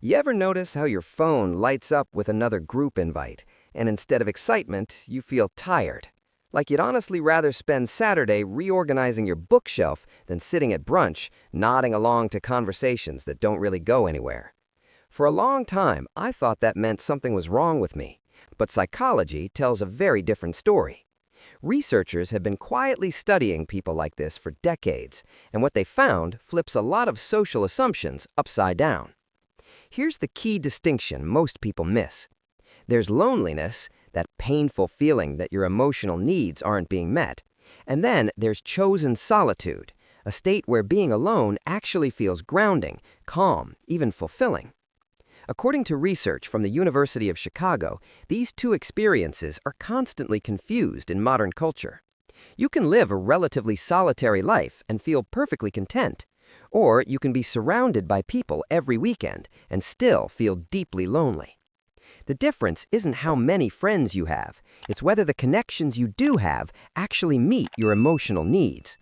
You ever notice how your phone lights up with another group invite, and instead of excitement, you feel tired? Like you'd honestly rather spend Saturday reorganizing your bookshelf than sitting at brunch, nodding along to conversations that don't really go anywhere. For a long time, I thought that meant something was wrong with me, but psychology tells a very different story. Researchers have been quietly studying people like this for decades, and what they found flips a lot of social assumptions upside down. Here's the key distinction most people miss. There's loneliness, that painful feeling that your emotional needs aren't being met. And then there's chosen solitude, a state where being alone actually feels grounding, calm, even fulfilling. According to research from the University of Chicago, these two experiences are constantly confused in modern culture. You can live a relatively solitary life and feel perfectly content, or you can be surrounded by people every weekend and still feel deeply lonely. The difference isn't how many friends you have, it's whether the connections you do have actually meet your emotional needs.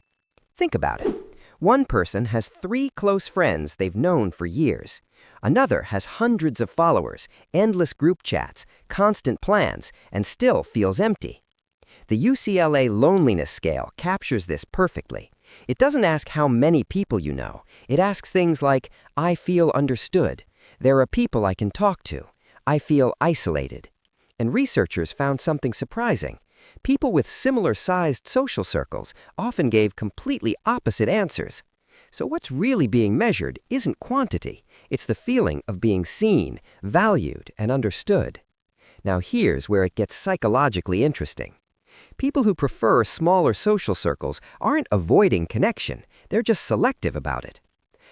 Think about it. One person has 3 close friends they've known for years. Another has hundreds of followers, endless group chats, constant plans, and still feels empty. The UCLA Loneliness Scale captures this perfectly. It doesn't ask how many people you know. It asks things like, I feel understood. There are people I can talk to. I feel isolated. And researchers found something surprising. People with similar-sized social circles often gave completely opposite answers. So what's really being measured isn't quantity. It's the feeling of being seen, valued, and understood. Now here's where it gets psychologically interesting. People who prefer smaller social circles aren't avoiding connection, they're just selective about it.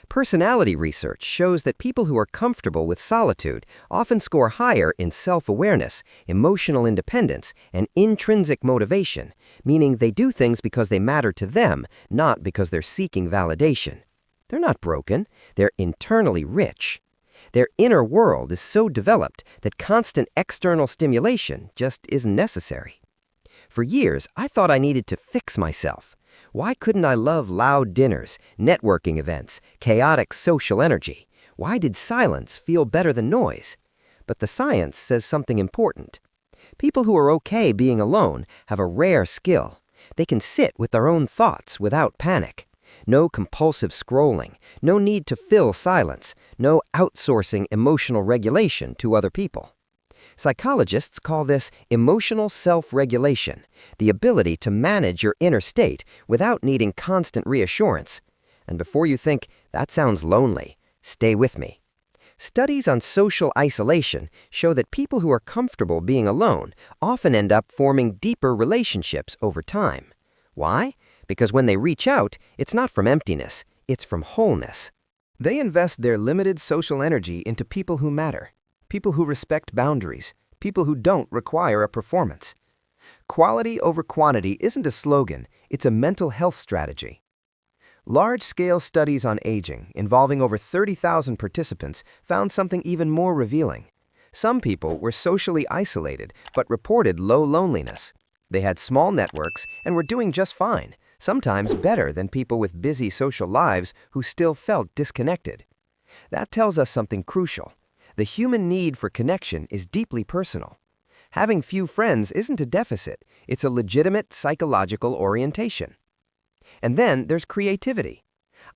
Personality research shows that people who are comfortable with solitude often score higher in self-awareness, emotional independence, and intrinsic motivation, meaning they do things because they matter to them, not because they're seeking validation. They're not broken, they're internally rich. Their inner world is so developed that constant external stimulation just isn't necessary. For years, I thought I needed to fix myself. Why couldn't I love loud dinners, networking events, chaotic social energy? Why did silence feel better than noise? But the science says something important. People who are okay being alone have a rare skill. They can sit with their own thoughts without panic. No compulsive scrolling, no need to fill silence, no outsourcing emotional regulation to other people. Psychologists call this emotional self-regulation, the ability to manage your inner state without needing constant reassurance. And before you think, that sounds lonely, stay with me. Studies on social isolation show that people who are comfortable being alone often end up forming deeper relationships over time. Why? Because when they reach out, it's not from emptiness, it's from wholeness. They invest their limited social energy into people who matter. People who respect boundaries, people who don't require a performance. Quality over quantity isn't a slogan, it's a mental health strategy. Large-scale studies on aging, involving over 30,000 participants, found something even more revealing. Some people were socially isolated, but reported low loneliness. They had small networks and were doing just fine, sometimes better than people with busy social lives who still felt disconnected. That tells us something crucial. The human need for connection is deeply personal. Having few friends isn't a deficit, it's a legitimate psychological orientation. And then there's creativity.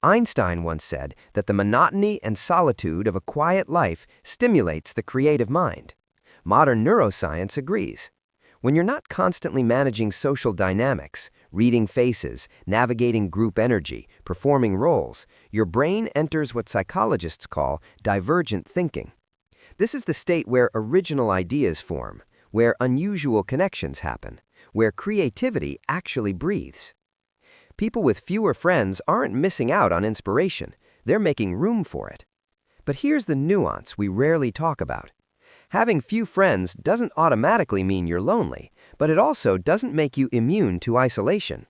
Einstein once said that the monotony and solitude of a quiet life stimulates the creative mind. Modern neuroscience agrees. When you're not constantly managing social dynamics, reading faces, navigating group energy, performing roles, your brain enters what psychologists call divergent thinking. This is the state where original ideas form, where unusual connections happen, where creativity actually breathes. People with fewer friends aren't missing out on inspiration, they're making room for it. But here's the nuance we rarely talk about. Having few friends doesn't automatically mean you're lonely, but it also doesn't make you immune to isolation.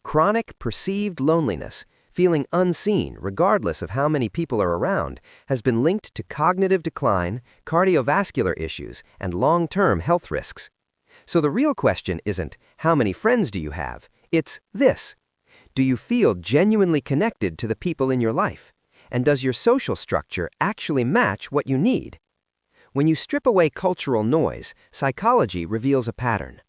Chronic perceived loneliness, feeling unseen regardless of how many people are around, has been linked to cognitive decline, cardiovascular issues, and long-term health risks. So the real question isn't, how many friends do you have? It's this. Do you feel genuinely connected to the people in your life? And does your social structure actually match what you need? When you strip away cultural noise, psychology reveals a pattern.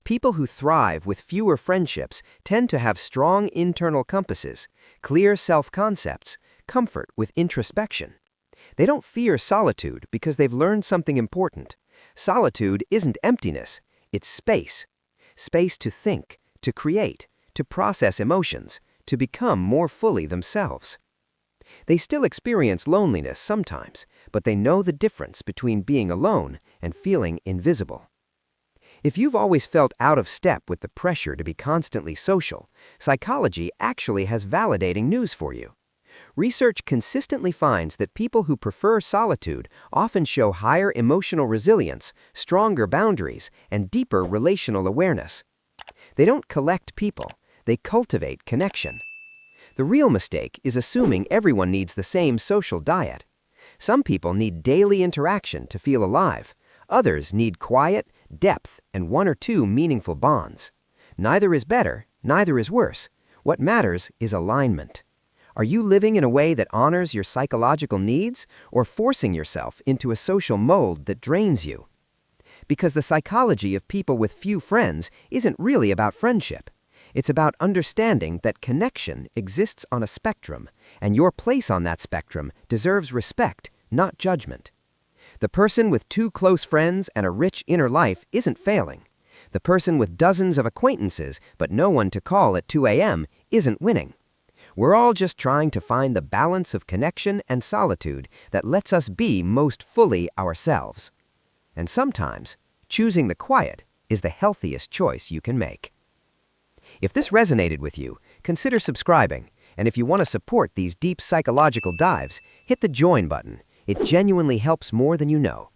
People who thrive with fewer friendships tend to have strong internal compasses, clear self-concepts, comfort with introspection. They don't fear solitude because they've learned something important. Solitude isn't emptiness, it's space. Space to think, to create, to process emotions, to become more fully themselves. They still experience loneliness sometimes, but they know the difference between being alone and feeling invisible. If you've always felt out of step with the pressure to be constantly social, psychology actually has validating news for you. Research consistently finds that people who prefer solitude often show higher emotional resilience, stronger boundaries, and deeper relational awareness. They don't collect people, they cultivate connection. The real mistake is assuming everyone needs the same social diet. Some people need daily interaction to feel alive. Others need quiet, depth, and one or two meaningful bonds. Neither is better, neither is worse. What matters is alignment. Are you living in a way that honors your psychological needs or forcing yourself into a social mold that drains you? Because the psychology of people with few friends isn't really about friendship. It's about understanding that connection exists on a spectrum, and your place on that spectrum deserves respect, not judgment. The person with 2 close friends and a rich inner life isn't failing. The person with dozens of acquaintances but no one to call at 2 a.m. isn't winning. We're all just trying to find the balance of connection and solitude that lets us be most fully ourselves. And sometimes, choosing the quiet is the healthiest choice you can make. If this resonated with you, consider subscribing, and if you want to support these deep psychological dives, hit the join button. It genuinely helps more than you know.